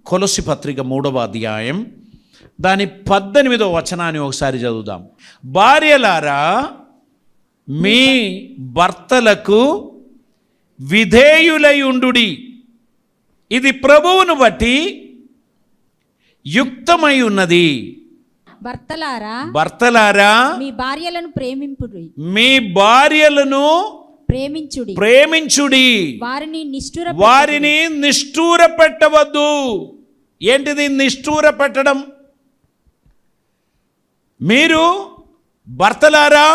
కొలొస్సీ పత్రిక 3వ అధ్యాయం దాని 18వ వచనాన్ని ఒకసారి చదువుదాం. భార్యలారా, మీ భర్తలకు విధేయులై ఉండుడి, ఇది ప్రభువును బట్టి యుక్తమై ఉన్నది. భర్తలారా, మీ భార్యలను ప్రేమింపుడి, మీ భార్యలను ప్రేమించుడి, వారిని నిష్ఠూర పెట్టవద్దు. ఏంటిది నిష్ఠూర పెట్టడం? మీరు భర్తలారా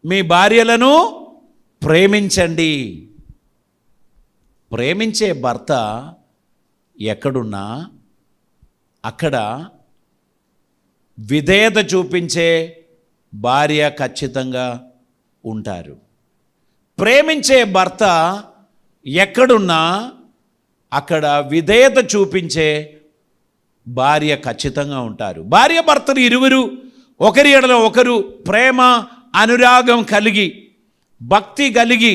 మీ భార్యలను ప్రేమించండి. ప్రేమించే భర్త ఎక్కడున్నా అక్కడ విధేయత చూపించే భార్య ఖచ్చితంగా ఉంటారు. ప్రేమించే భర్త ఎక్కడున్నా అక్కడ విధేయత చూపించే భార్య ఖచ్చితంగా ఉంటారు. భార్య భర్తలు ఇరువురు ఒకరి ఎడల ఒకరు ప్రేమ అనురాగం కలిగి భక్తి కలిగి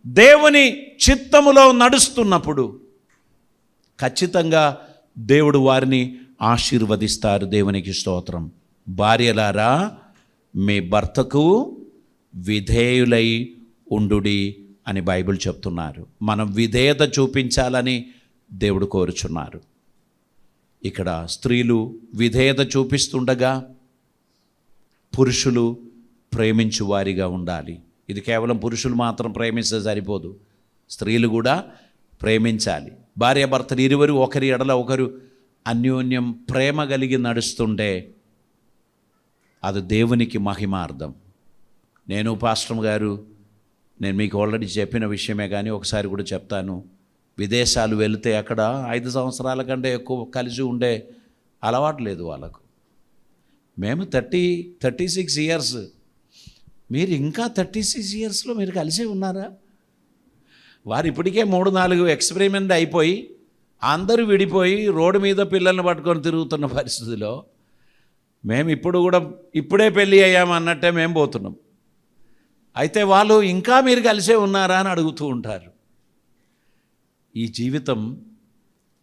దేవుని చిత్తములో నడుస్తున్నప్పుడు ఖచ్చితంగా దేవుడు వారిని ఆశీర్వదిస్తారు. దేవునికి స్తోత్రం. భార్యలారా, మీ భర్తకు విధేయులై ఉండుడి అని బైబిల్ చెప్తున్నారు. మనం విధేయత చూపించాలని దేవుడు కోరుచున్నారు. ఇక్కడ స్త్రీలు విధేయత చూపిస్తుండగా పురుషులు ప్రేమించు వారిగా ఉండాలి. ఇది కేవలం పురుషులు మాత్రం ప్రేమిస్తే సరిపోదు, స్త్రీలు కూడా ప్రేమించాలి. భార్యాభర్తలు ఇరువురు ఒకరి ఎడల ఒకరు అన్యోన్యం ప్రేమ కలిగి నడుస్తుంటే అది దేవునికి మహిమార్థం. నేను పాస్టర్ గారు, నేను మీకు ఆల్రెడీ చెప్పిన విషయమే కానీ ఒకసారి కూడా చెప్తాను. విదేశాలు వెళితే అక్కడ 5 సంవత్సరాల కంటే ఎక్కువ కలిసి ఉండే అలవాటు లేదు వాళ్ళకు. మేము 36 ఇయర్స్, మీరు ఇంకా 36 ఇయర్స్లో మీరు కలిసే ఉన్నారా? వారు ఇప్పటికే 3-4 ఎక్స్పెరిమెంట్ అయిపోయి అందరూ విడిపోయి రోడ్డు మీద పిల్లల్ని పట్టుకొని తిరుగుతున్న పరిస్థితిలో మేము ఇప్పుడే పెళ్ళి అయ్యామన్నట్టే మేము పోతున్నాం. అయితే వాళ్ళు ఇంకా మీరు కలిసే ఉన్నారా అని అడుగుతూ ఉంటారు. ఈ జీవితం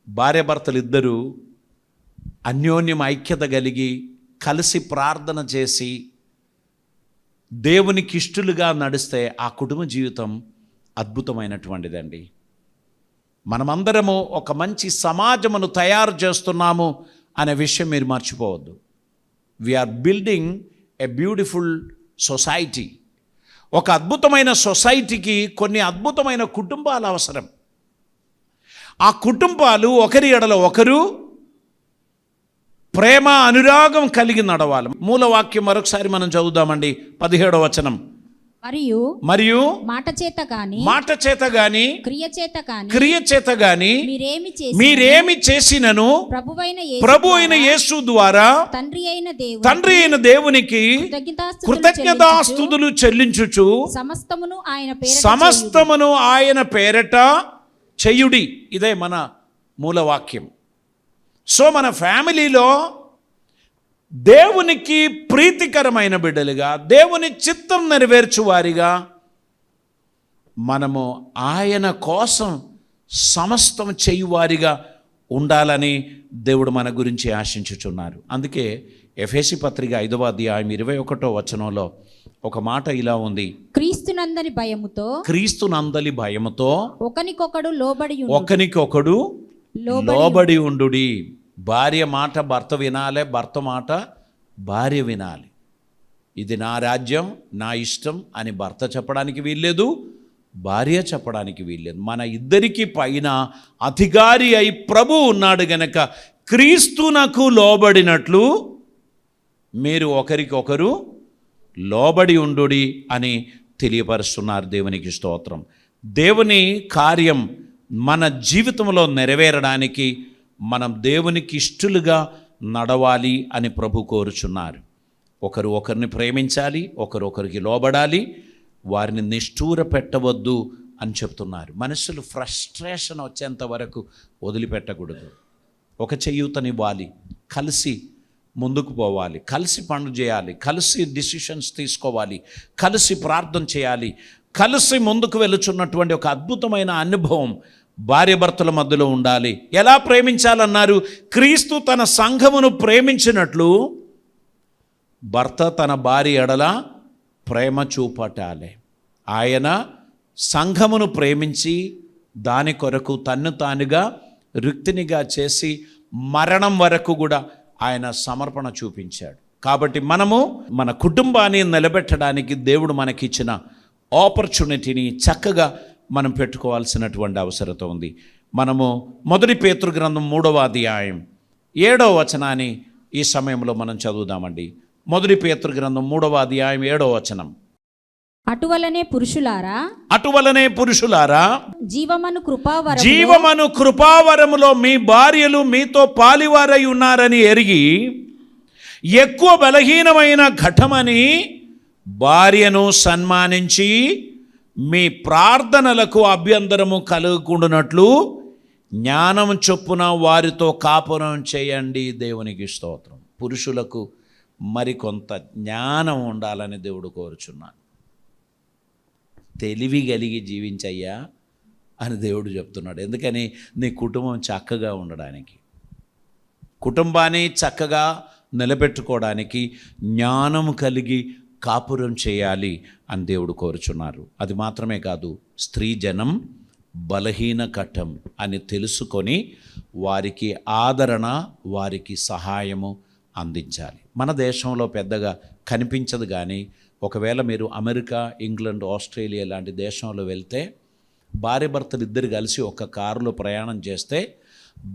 భార్యాభర్తలు ఇద్దరూ అన్యోన్యం ఐక్యత కలిగి కలిసి ప్రార్థన చేసి దేవునికి ఇష్టలుగా నడిస్తే ఆ కుటుంబ జీవితం అద్భుతమైనటువంటిదండి. మనమందరము ఒక మంచి సమాజమును తయారు చేస్తున్నాము అనే విషయం మీరు మర్చిపోవద్దు. We are building a beautiful society. ఒక అద్భుతమైన సొసైటీకి కొన్ని అద్భుతమైన కుటుంబాలు అవసరం. ఆ కుటుంబాలు ఒకరి ఎడల ఒకరు ప్రేమ అనురాగం కలిగి నడవాలి. మూలవాక్యం మరొకసారి మనం చదువుదామండి. 17వ వచనం. మరియు మాట చేత గాని క్రియ చేత గాని మీరేమి చేసినను ప్రభువైన యేసు ద్వారా తండ్రి అయిన దేవునికి కృతజ్ఞతాస్తుతులు చెల్లించుచు సమస్తమును ఆయన పేరట చెయ్యుడి. ఇదే మన మూలవాక్యం. సో మన ఫ్యామిలీలో దేవునికి ప్రీతికరమైన బిడ్డలుగా, దేవుని చిత్తం నెరవేర్చువారిగా మనము ఆయన కోసం సమస్తం చేయువారిగా ఉండాలని దేవుడు మన గురించి ఆశించుచున్నారు. అందుకే ఎఫెసీ పత్రిక 5వ అధ్యాయం 21వ వచనంలో ఒక మాట ఇలా ఉంది. క్రీస్తునందలి భయముతో ఒకనికొకడు లోబడి ఉండుడి. భార్య మాట భర్త వినాలి, భర్త మాట భార్య వినాలి. ఇది నా రాజ్యం, నా ఇష్టం అని భర్త చెప్పడానికి వీల్లేదు, భార్య చెప్పడానికి వీల్లేదు. మన ఇద్దరికి పైన అధికారి అయి ప్రభు ఉన్నాడు గనక క్రీస్తునకు లోబడినట్లు మీరు ఒకరికొకరు లోబడి ఉండుడి అని తెలియపరుస్తున్నారు. దేవునికి స్తోత్రం. దేవుని కార్యం మన జీవితంలో నెరవేరడానికి మనం దేవునికి ఇష్టలుగా నడవాలి అని ప్రభు కోరుచున్నారు. ఒకరు ఒకరిని ప్రేమించాలి, ఒకరికి లోబడాలి, వారిని నిష్ఠూర పెట్టవద్దు అని చెప్తున్నారు. మనుషులు ఫ్రస్ట్రేషన్ వచ్చేంత వరకు వదిలిపెట్టకూడదు. ఒక చేయూతనివ్వాలి, కలిసి ముందుకు పోవాలి, కలిసి పనులు చేయాలి, కలిసి డిసిషన్స్ తీసుకోవాలి, కలిసి ప్రార్థన చేయాలి. కలిసి ముందుకు వెళుచున్నటువంటి ఒక అద్భుతమైన అనుభవం భార్యాభర్తల మధ్యలో ఉండాలి. ఎలా ప్రేమించాలన్నారు? క్రీస్తు తన సంఘమును ప్రేమించినట్లు భర్త తన భార్య ఎడల ప్రేమ చూపటాలి. ఆయన సంఘమును ప్రేమించి దాని కొరకు తన్ను తానుగా రిక్తినిగా చేసి మరణం వరకు కూడా ఆయన సమర్పణ చూపించాడు. కాబట్టి మనము మన కుటుంబాన్ని నిలబెట్టడానికి దేవుడు మనకిచ్చిన ఆపర్చునిటీని చక్కగా మనం పెట్టుకోవాల్సినటువంటి అవసరత ఉంది. మనము 1 పేతురు గ్రంథం 3వ అధ్యాయం 7వ వచనాన్ని ఈ సమయంలో మనం చదువుదామండి. 1 పేతురు గ్రంథం 3వ అధ్యాయం 7వ వచనం. అటువలనే పురుషులారా జీవమను కృపావరములో మీ భార్యలు మీతో పాలివారై ఉన్నారని ఎరిగి ఎక్కువ బలహీనమైన ఘటమని భార్యను సన్మానించి మీ ప్రార్థనలకు అభ్యంతరము కలుగుకుండునట్లు జ్ఞానం చొప్పున వారితో కాపురం చేయండి. దేవునికి స్తోత్రం. పురుషులకు మరికొంత జ్ఞానం ఉండాలని దేవుడు కోరుచున్నాను. తెలివి కలిగి జీవించయ్యా అని దేవుడు చెప్తున్నాడు. ఎందుకని? నీ కుటుంబం చక్కగా ఉండడానికి, కుటుంబాన్ని చక్కగా నిలబెట్టుకోవడానికి జ్ఞానం కలిగి కాపురం చేయాలి అని దేవుడు కోరుచున్నారు. అది మాత్రమే కాదు, స్త్రీ జనం బలహీన కట్టం అని తెలుసుకొని వారికి ఆదరణ, వారికి సహాయము అందించాలి. మన దేశంలో పెద్దగా కనిపించదు, కానీ ఒకవేళ మీరు అమెరికా, ఇంగ్లాండ్, ఆస్ట్రేలియా లాంటి దేశంలో వెళ్తే భార్య భర్తలు ఇద్దరు కలిసి ఒక కారులో ప్రయాణం చేస్తే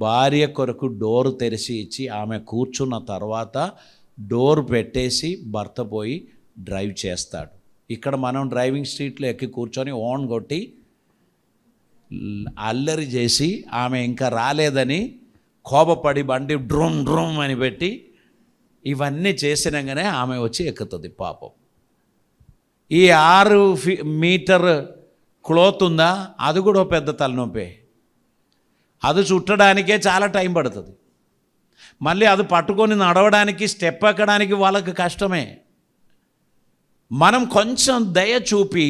భార్య కొరకు డోర్ తెరిచి ఇచ్చి ఆమె కూర్చున్న తర్వాత డోర్ పెట్టేసి భర్త పోయి డ్రైవ్ చేస్తాడు. ఇక్కడ మనం డ్రైవింగ్ సీట్లో ఎక్కి కూర్చొని ఓన్ కొట్టి అల్లరి చేసి ఆమె ఇంకా రాలేదని కోపపడి బండి డ్రూమ్ డ్రూమ్ అని పెట్టి ఇవన్నీ చేసినాగానే ఆమె వచ్చి ఎక్కుతుంది పాపం. ఈ 6 మీటర్ క్లోత్ ఉందా, అది కూడా పెద్ద తలనొప్పి. అది చుట్టడానికే చాలా టైం పడుతుంది. మళ్ళీ అది పట్టుకొని నడవడానికి, స్టెప్ ఎక్కడానికి వాళ్ళకి కష్టమే. మనం కొంచెం దయ చూపి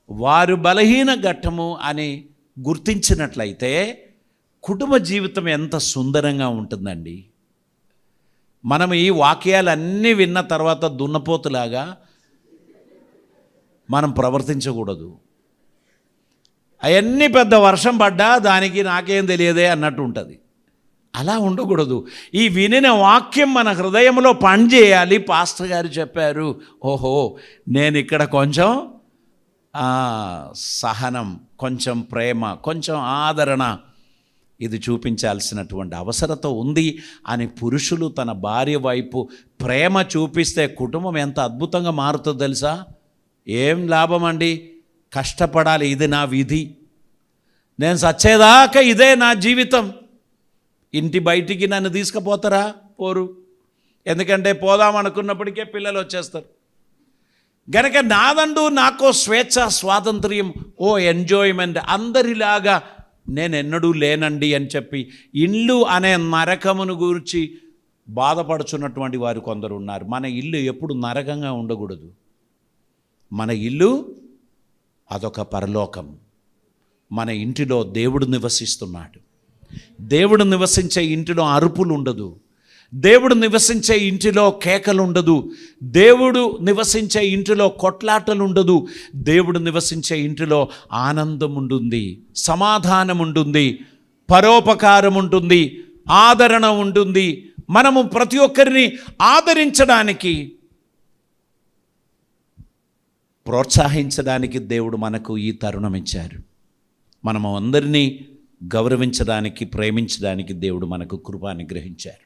వారు బలహీన ఘట్టము అని గుర్తించినట్లయితే కుటుంబ జీవితం ఎంత సుందరంగా ఉంటుందండి. మనం ఈ వాక్యాలన్నీ విన్న తర్వాత దున్నపోతులాగా మనం ప్రవర్తించకూడదు. అవన్నీ పెద్ద వర్షం పడ్డా దానికి నాకేం తెలియదే అన్నట్టు ఉంటుంది. అలా ఉండకూడదు. ఈ వినిన వాక్యం మన హృదయంలో పనిచేయాలి. పాస్టర్ గారు చెప్పారు, ఓహో నేను ఇక్కడ కొంచెం సహనం, కొంచెం ప్రేమ, కొంచెం ఆదరణ ఇది చూపించాల్సినటువంటి అవసరత ఉంది అని పురుషులు తన భార్య వైపు ప్రేమ చూపిస్తే కుటుంబం ఎంత అద్భుతంగా మారుతుందో తెలుసా? ఏం లాభం అండి? కష్టపడాలి, ఇది నా విధి, నేను సచ్చేదాకా ఇదే నా జీవితం. ఇంటి బయటికి నన్ను తీసుకుపోతారా? పోరు. ఎందుకంటే పోదామనుకున్నప్పటికే పిల్లలు వచ్చేస్తారు. గనక నాదండు నాకో స్వేచ్ఛ, స్వాతంత్ర్యం, ఓ ఎంజాయ్మెంట్, అందరిలాగా నేను ఎన్నడూ లేనండి అని చెప్పి ఇల్లు అనే నరకమును గురించి బాధపడుచున్నటువంటి వారు కొందరు ఉన్నారు. మన ఇల్లు ఎప్పుడు నరకంగా ఉండకూడదు. మన ఇల్లు అదొక పరలోకం. మన ఇంటిలో దేవుడు నివసిస్తున్నాడు. దేవుడు నివసించే ఇంటిలో అరుపులు ఉండదు. దేవుడు నివసించే ఇంటిలో కేకలు ఉండదు. దేవుడు నివసించే ఇంటిలో కొట్లాటలు ఉండదు. దేవుడు నివసించే ఇంటిలో ఆనందం ఉంటుంది, సమాధానం ఉంటుంది, పరోపకారం ఉంటుంది, ఆదరణ ఉంటుంది. మనము ప్రతి ఒక్కరిని ఆదరించడానికి, ప్రోత్సహించడానికి దేవుడు మనకు ఈ తరుణం ఇచ్చారు. మనము అందరినీ గౌరవించడానికి, ప్రేమించడానికి దేవుడు మనకు కృప అనుగ్రహించారు.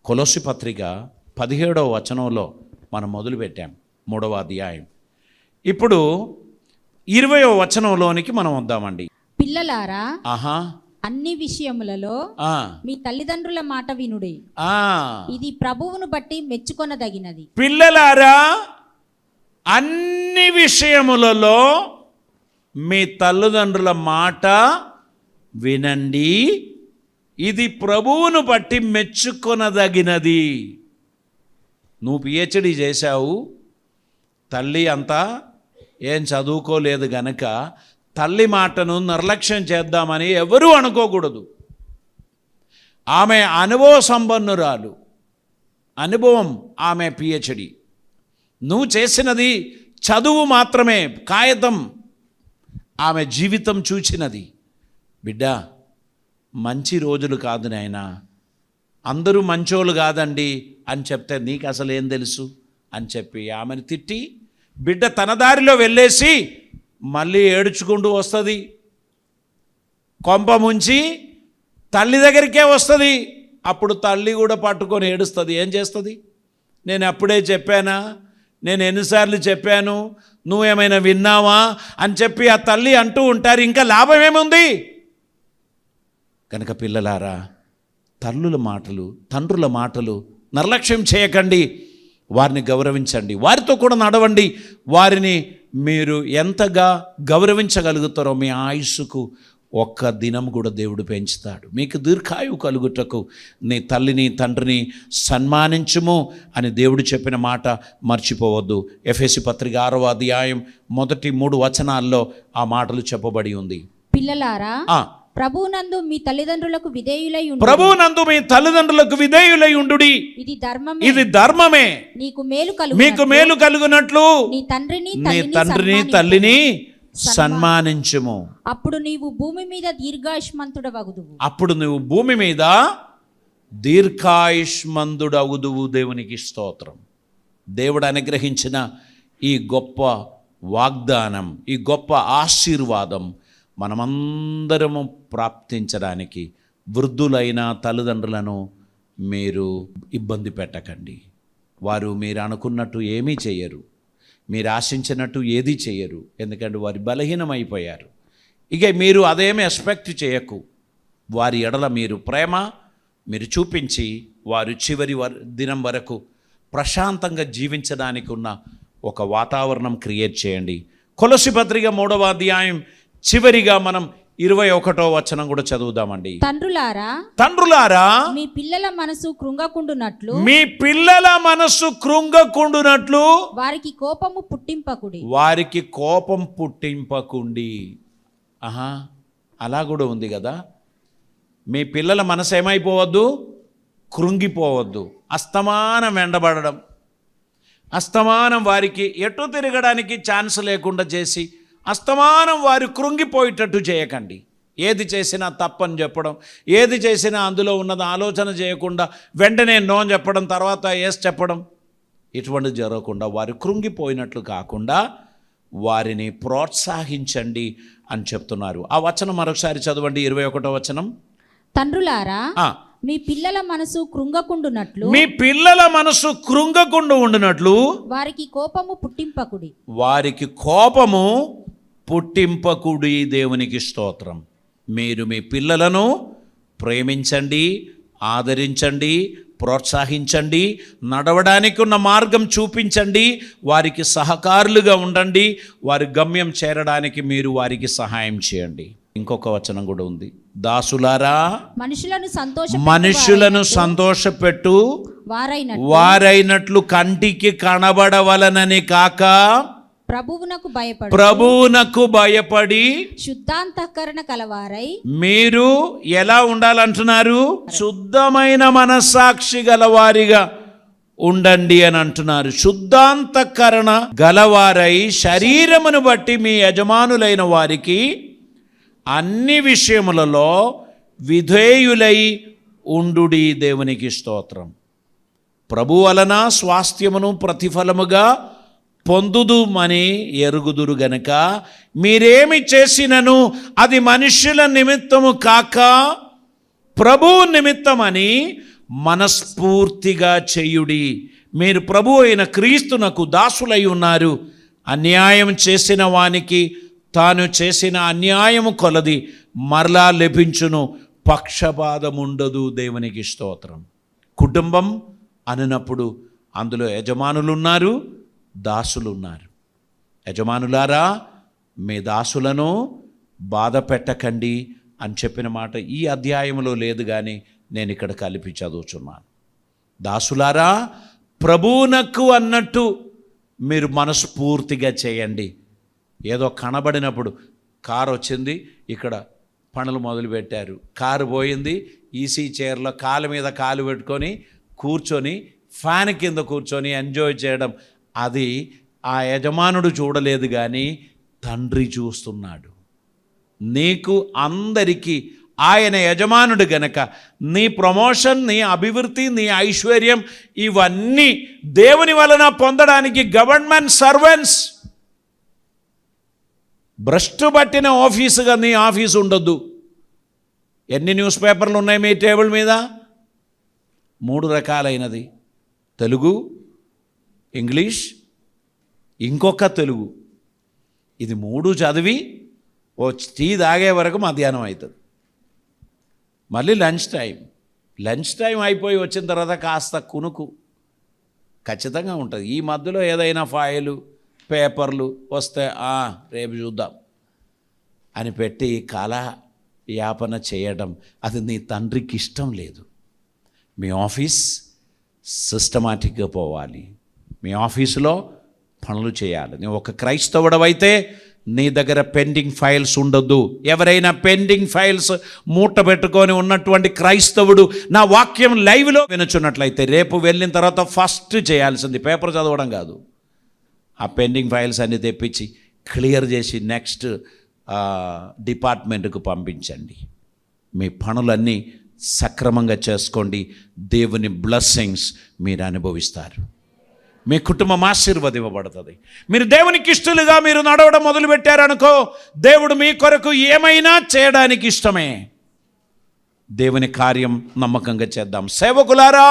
కొలొస్సీ పత్రిక 17వ వచనంలో మనం మొదలుపెట్టాం, 3వ అధ్యాయం. ఇప్పుడు 20వ వచనంలోనికి మనం వద్దామండి. పిల్లలారా, అన్ని విషయములలో మీ తల్లిదండ్రుల మాట వినుడి, ఇది ప్రభువును బట్టి మెచ్చుకొనదగినది. పిల్లలారా, అన్ని విషయములలో మీ తల్లిదండ్రుల మాట వినండి, ఇది ప్రభువును బట్టి మెచ్చుకొనదగినది. నువ్వు పిహెచ్డి చేశావు, తల్లి అంతా ఏం చదువుకోలేదు గనక తల్లి మాటను నిర్లక్ష్యం చేద్దామని ఎవరూ అనుకోకూడదు. ఆమె అనుభవ సంపన్నురాలు, అనుభవం, ఆమె PhD. నువ్వు చేసినది చదువు మాత్రమే, కాగితం. ఆమె జీవితం చూచినది. బిడ్డ, మంచి రోజులు కాదు నాయనా, అందరూ మంచోళ్ళు కాదండి అని చెప్తే నీకు అసలు ఏం తెలుసు అని చెప్పి ఆమెను తిట్టి, బిడ్డ తన దారిలో వెళ్ళేసి మళ్ళీ ఏడుచుకుంటూ వస్తుంది. కొంప ముంచి తల్లి దగ్గరికే వస్తుంది. అప్పుడు తల్లి కూడా పట్టుకొని ఏడుస్తుంది. ఏం చేస్తుంది? నేను అప్పుడే చెప్పానా, నేను ఎన్నిసార్లు చెప్పాను, నువ్వేమైనా విన్నావా అని చెప్పి ఆ తల్లి అంటూ ఉంటారు. ఇంకా లాభం ఏముంది? కనుక పిల్లలారా, తల్లుల మాటలు, తండ్రుల మాటలు నిర్లక్ష్యం చేయకండి. వారిని గౌరవించండి, వారితో కూడా నడవండి. వారిని మీరు ఎంతగా గౌరవించగలుగుతారో మీ ఆయుస్సుకు ఒక్క దినం కూడా దేవుడు పెంచుతాడు. మీకు దీర్ఘాయువు కలుగుటకు నీ తల్లిని తండ్రిని సన్మానించుము అని దేవుడు చెప్పిన మాట మర్చిపోవద్దు. ఎఫెసీ పత్రిక 6వ అధ్యాయం మొదటి 3 వచనాల్లో ఆ మాటలు చెప్పబడి ఉంది. పిల్లలారా, ప్రభువునందు మీ తల్లిదండ్రులకు విధేయులై ఉండుడి. ప్రభువునందు మీ తల్లిదండ్రులకు విధేయులై ఉండుడి. ఇది ధర్మమే. మీకు మేలు కలుగునట్లు నీ తండ్రిని తల్లిని సన్మానించుము. అప్పుడు నీవు భూమి మీద దీర్ఘాయుష్మంతుడవగుదువు. అప్పుడు నువ్వు భూమి మీద దీర్ఘాయుష్మంతుడవుదువు. దేవునికి స్తోత్రం. దేవుడు అనుగ్రహించిన ఈ గొప్ప వాగ్దానం, ఈ గొప్ప ఆశీర్వాదం మనమందరము ప్రాప్తించడానికి వృద్ధులైన తల్లిదండ్రులను మీరు ఇబ్బంది పెట్టకండి. వారు మీరు అనుకున్నట్టు ఏమీ చేయరు, మీరు ఆశించినట్టు ఏది చేయరు. ఎందుకంటే వారు బలహీనమైపోయారు. ఇక మీరు అదేమీ ఎక్స్పెక్ట్ చేయకు. వారి ఎడల మీరు ప్రేమ మీరు చూపించి వారు చివరి దినం వరకు ప్రశాంతంగా జీవించడానికి ఉన్న ఒక వాతావరణం క్రియేట్ చేయండి. కొలస్సీ పత్రిక 3వ అధ్యాయం చివరిగా మనం 21వ వచనం కూడా చదువుదామండి. తండ్రులారా, మీ పిల్లల మనసు కృంగకుండునట్లు వారికి కోపము పుట్టింపకుడి. వారికి కోపం పుట్టింపకుండి. అలా కూడా ఉంది కదా. మీ పిల్లల మనసు ఏమైపోవద్దు? కృంగిపోవద్దు. అస్తమానం వెంటబడడం, అస్తమానం వారికి ఎటు తిరగడానికి ఛాన్స్ లేకుండా చేసి అస్తమానం వారు కృంగిపోయేటట్టు చేయకండి. ఏది చేసినా తప్పని చెప్పడం, ఏది చేసినా అందులో ఉన్నది ఆలోచన చేయకుండా వెంటనే నో చెప్పడం, తర్వాత ఎస్ చెప్పడం, ఇటువంటి జరగకుండా వారు కృంగిపోయినట్లు కాకుండా వారిని ప్రోత్సహించండి అని చెప్తున్నారు. ఆ వచనం మరొకసారి చదవండి. 21వ వచనం. తండ్రులారా, మీ పిల్లల మనసు కృంగకుండు ఉండునట్లు వారికి కోపము పుట్టింపకుడి. దేవునికి స్తోత్రం. మీరు మీ పిల్లలను ప్రేమించండి, ఆదరించండి, ప్రోత్సహించండి, నడవడానికి ఉన్న మార్గం చూపించండి, వారికి సహకారులుగా ఉండండి, వారి గమ్యం చేరడానికి మీరు వారికి సహాయం చేయండి. ఇంకొక వచనం కూడా ఉంది. దాసులారా, మనుషులను సంతోషపెట్టు వారైనట్లు కంటికి కనబడవలనని కాక ప్రభువునకు భయపడి శుద్ధాంతఃకరణ కలవారై మీరు ఎలా ఉండాలంటున్నారు? శుద్ధమైన మనస్సాక్షి గలవారిగా ఉండండి అని అంటున్నారు. శుద్ధాంతఃకరణ గలవారై శరీరమును బట్టి మీ యజమానులైన వారికి అన్ని విషయములలో విధేయులై ఉండుడి. దేవునికి స్తోత్రం. ప్రభు వలన స్వాస్థ్యమును ప్రతిఫలముగా పొందుదుమని ఎరుగుదురు గనుక మీరేమి చేసినను అది మనుష్యుల నిమిత్తము కాక ప్రభువు నిమిత్తమని మనస్ఫూర్తిగా చేయుడి. మీరు ప్రభు అయిన క్రీస్తునకు దాసులై ఉన్నారు. అన్యాయం చేసిన వానికి తాను చేసిన అన్యాయము కొలది మరలా లభించును, పక్షపాతముండదు. దేవునికి స్తోత్రం. కుటుంబం అన్నప్పుడు అందులో యజమానులు ఉన్నారు, దాసులు ఉన్నారు. యజమానులారా, మీ దాసులను బాధ పెట్టకండి అని చెప్పిన మాట ఈ అధ్యాయంలో లేదు, కానీ నేను ఇక్కడ కలిపి చదువుచున్నాను. దాసులారా, ప్రభువునకు అన్నట్టు మీరు మనస్ఫూర్తిగా చేయండి. ఏదో కనబడినప్పుడు కారు వచ్చింది, ఇక్కడ పనులు మొదలుపెట్టారు. కారు పోయింది, ఈసీ చైర్లో కాలు మీద కాలు పెట్టుకొని కూర్చొని ఫ్యాన్ కింద కూర్చొని ఎంజాయ్ చేయడం, అది ఆ యజమానుడు చూడలేదు కానీ తండ్రి చూస్తున్నాడు. నీకు అందరికీ ఆయన యజమానుడు గనక నీ ప్రమోషన్, నీ అభివృద్ధి, నీ ఐశ్వర్యం ఇవన్నీ దేవుని వలన పొందడానికి గవర్నమెంట్ సర్వెంట్స్. భ్రష్టు పట్టిన ఆఫీసుగా నీ ఆఫీసు ఉండొద్దు. ఎన్ని న్యూస్ పేపర్లు ఉన్నాయి మీ టేబుల్ మీద? 3 రకాలైనది, తెలుగు, ఇంగ్లీష్, ఇంకొక తెలుగు. ఇది 3 చదివి ఓ టీ తాగే వరకు మధ్యాహ్నం అవుతుంది. మళ్ళీ లంచ్ టైం అయిపోయి వచ్చిన తర్వాత కాస్త కునుకు ఖచ్చితంగా ఉంటుంది. ఈ మధ్యలో ఏదైనా ఫైలు, పేపర్లు వస్తే రేపు చూద్దాం అని పెట్టి కాలయాపన చేయడం, అది నీ తండ్రికి ఇష్టం లేదు. మీ ఆఫీస్ సిస్టమాటిక్గా పోవాలి, మీ ఆఫీసులో పనులు చేయాలి. నువ్వు ఒక క్రైస్తవుడవైతే నీ దగ్గర పెండింగ్ ఫైల్స్ ఉండొద్దు. ఎవరైనా పెండింగ్ ఫైల్స్ మూట పెట్టుకొని ఉన్నటువంటి క్రైస్తవుడు నా వాక్యం లైవ్లో వినుచున్నట్లయితే రేపు వెళ్ళిన తర్వాత ఫస్ట్ చేయాల్సింది పేపర్ చదవడం కాదు, ఆ పెండింగ్ ఫైల్స్ అన్నీ తెప్పించి క్లియర్ చేసి నెక్స్ట్ డిపార్ట్మెంట్కు పంపించండి. మీ పనులన్నీ సక్రమంగా చేసుకోండి. దేవుని బ్లెస్సింగ్స్ మీరు అనుభవిస్తారు. మీ కుటుంబం ఆశీర్వదింపబడుతుంది. మీరు దేవునికి ఇష్టలుగా మీరు నడవడం మొదలుపెట్టారనుకో, దేవుడు మీ కొరకు ఏమైనా చేయడానికి ఇష్టమే. దేవుని కార్యం నమ్మకంగా చేద్దాం. సేవకులారా,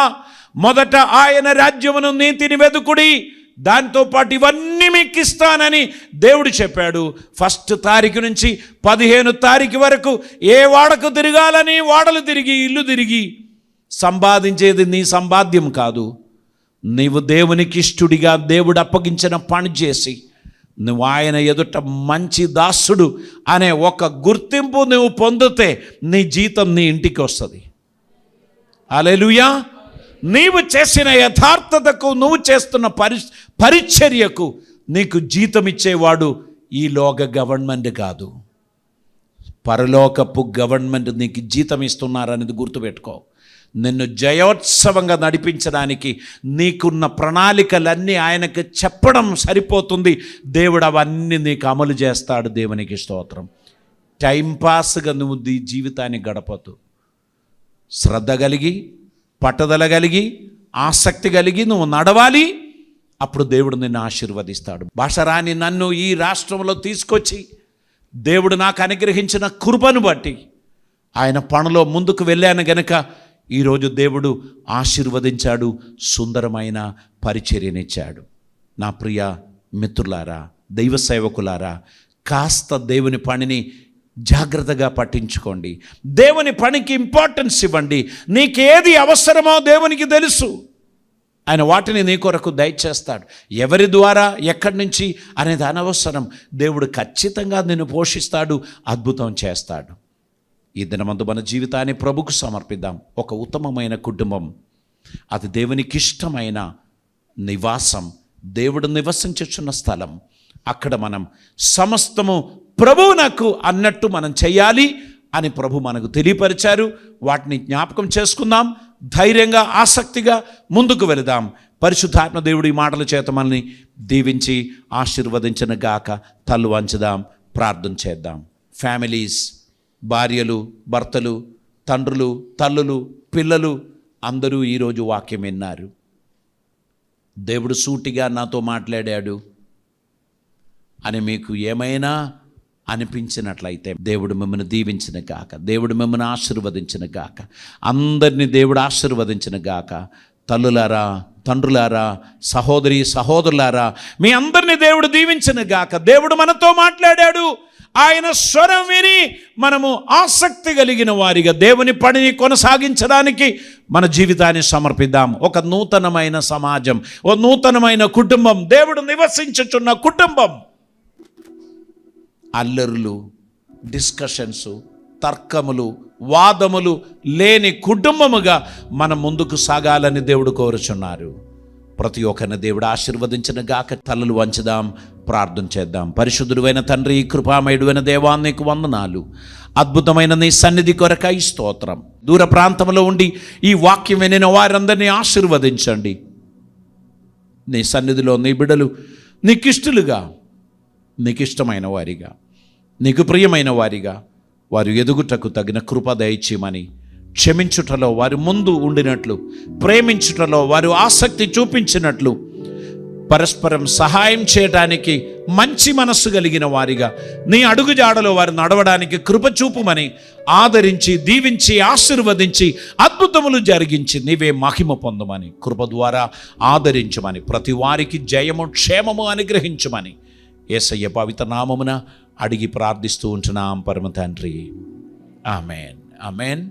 మొదట ఆయన రాజ్యమును నీతిని వెదుకుడి, దాంతోపాటు ఇవన్నీ మీకు ఇస్తానని దేవుడు చెప్పాడు. 1 తారీఖు నుంచి 15 తారీఖు వరకు ఏ వాడకు తిరగాలని వాడలు తిరిగి ఇల్లు తిరిగి సంపాదించేది నీ సంపాద్యం కాదు. నీవు దేవునికి ఇష్టడిగా దేవుడు అప్పగించిన పని చేసి నువ్వు ఆయన ఎదుట మంచి దాసుడు అనే ఒక గుర్తింపు నువ్వు పొందితే నీ జీతం నీ ఇంటికి వస్తుంది. హల్లెలూయా. నీవు చేసిన యథార్థతకు, నువ్వు చేస్తున్న పరిచర్యకు నీకు జీతం ఇచ్చేవాడు ఈ లోక గవర్నమెంట్ కాదు, పరలోకపు గవర్నమెంట్ నీకు జీతం ఇస్తున్నారనేది గుర్తుపెట్టుకో. నిన్ను జయోత్సవంగా నడిపించడానికి నీకున్న ప్రణాళికలన్నీ ఆయనకు చెప్పడం సరిపోతుంది. దేవుడు అవన్నీ నీకు అమలు చేస్తాడు. దేవునికి స్తోత్రం. టైంపాస్గా నువ్వు నీ జీవితాన్ని గడపద్దు. శ్రద్ధ కలిగి, పట్టుదల కలిగి, ఆసక్తి కలిగి నువ్వు నడవాలి. అప్పుడు దేవుడు నిన్ను ఆశీర్వదిస్తాడు. భాష రాని నన్ను ఈ రాష్ట్రంలో తీసుకొచ్చి దేవుడు నాకు అనుగ్రహించిన కృపను బట్టి ఆయన పనిలో ముందుకు వెళ్ళాను గనుక ఈరోజు దేవుడు ఆశీర్వదించాడు, సుందరమైన పరిచర్యనిచ్చాడు. నా ప్రియ మిత్రులారా, దైవ సేవకులారా, కాస్త దేవుని పనిని జాగ్రత్తగా పట్టించుకోండి. దేవుని పనికి ఇంపార్టెన్స్ ఇవ్వండి. నీకేది అవసరమో దేవునికి తెలుసు. ఆయన వాటిని నీ కొరకు దయచేస్తాడు. ఎవరి ద్వారా, ఎక్కడి నుంచి అనేది అనవసరం. దేవుడు ఖచ్చితంగా నిన్ను పోషిస్తాడు, అద్భుతం చేస్తాడు. ఈ దినమందు మన జీవితాన్ని ప్రభుకు సమర్పిద్దాం. ఒక ఉత్తమమైన కుటుంబం, అది దేవునికి ఇష్టమైన నివాసం, దేవుడు నివసించుచున్న స్థలం. అక్కడ మనం సమస్తము ప్రభువునకు అన్నట్టు మనం చేయాలి అని ప్రభు మనకు తెలియపరిచారు. వాటిని జ్ఞాపకం చేసుకుందాం. ధైర్యంగా, ఆసక్తిగా ముందుకు వెళదాం. పరిశుద్ధాత్మ దేవుడి మాటల చేత మనల్ని దీవించి ఆశీర్వదించిన గాక. తల్లు వంచుదాం, ప్రార్థన చేద్దాం. ఫ్యామిలీస్, భార్యలు, భర్తలు, తండ్రులు, తల్లులు, పిల్లలు అందరూ ఈరోజు వాక్యం విన్నారు. దేవుడు సూటిగా నాతో మాట్లాడాడు అని మీకు ఏమైనా అనిపించినట్లయితే దేవుడు మిమ్మల్ని దీవించిన గాక, దేవుడు మిమ్మల్ని ఆశీర్వదించిన గాక, అందరినీ దేవుడు ఆశీర్వదించిన గాక. తల్లులారా, తండ్రులారా, సహోదరి సహోదరులారా, మీ అందరినీ దేవుడు దీవించిన గాక. దేవుడు మనతో మాట్లాడాడు. ఆయన స్వరం విని మనము ఆసక్తి కలిగిన వారిగా దేవుని పనిని కొనసాగించడానికి మన జీవితాన్ని సమర్పిద్దాం. ఒక నూతనమైన సమాజం, ఓ నూతనమైన కుటుంబం, దేవుడు నివసించుచున్న కుటుంబం. అల్లరులు, డిస్కషన్స్, తర్కములు, వాదములు లేని కుటుంబముగా మనం ముందుకు సాగాలని దేవుడు కోరుచున్నారు. ప్రతి ఒక్కరిని దేవుడు ఆశీర్వదించిన గాక. తలలు వంచుదాం, ప్రార్థన చేద్దాం. పరిశుద్ధుడైన తండ్రి, కృపామయుడైన దేవా, నీకు వందనాలు. అద్భుతమైన నీ సన్నిధి కొరకై స్తోత్రం. దూర ప్రాంతంలో ఉండి ఈ వాక్యం వినిన వారందరినీ ఆశీర్వదించండి. నీ సన్నిధిలో నీ బిడ్డలు నీకిష్టలుగా, నీకిష్టమైన వారిగా, నీకు ప్రియమైన వారిగా వారు ఎదుగుటకు తగిన కృప దయచేయమని, క్షమించుటలో వారు ముందు ఉండినట్లు, ప్రేమించుటలో వారు ఆసక్తి చూపించినట్లు, పరస్పరం సహాయం చేయడానికి మంచి మనస్సు కలిగిన వారిగా నీ అడుగుజాడలో వారు నడవడానికి కృప చూపుమని, ఆదరించి, దీవించి, ఆశీర్వదించి, అద్భుతములు జరిగించి నీవే మహిమ పొందమని, కృప ద్వారా ఆదరించమని, ప్రతి వారికి జయము, క్షేమము అనుగ్రహించమని యేసయ్య పవిత్ర నామమున అడిగి ప్రార్థిస్తూ ఉంటున్నాం పరమ తండ్రి. Amen, amen.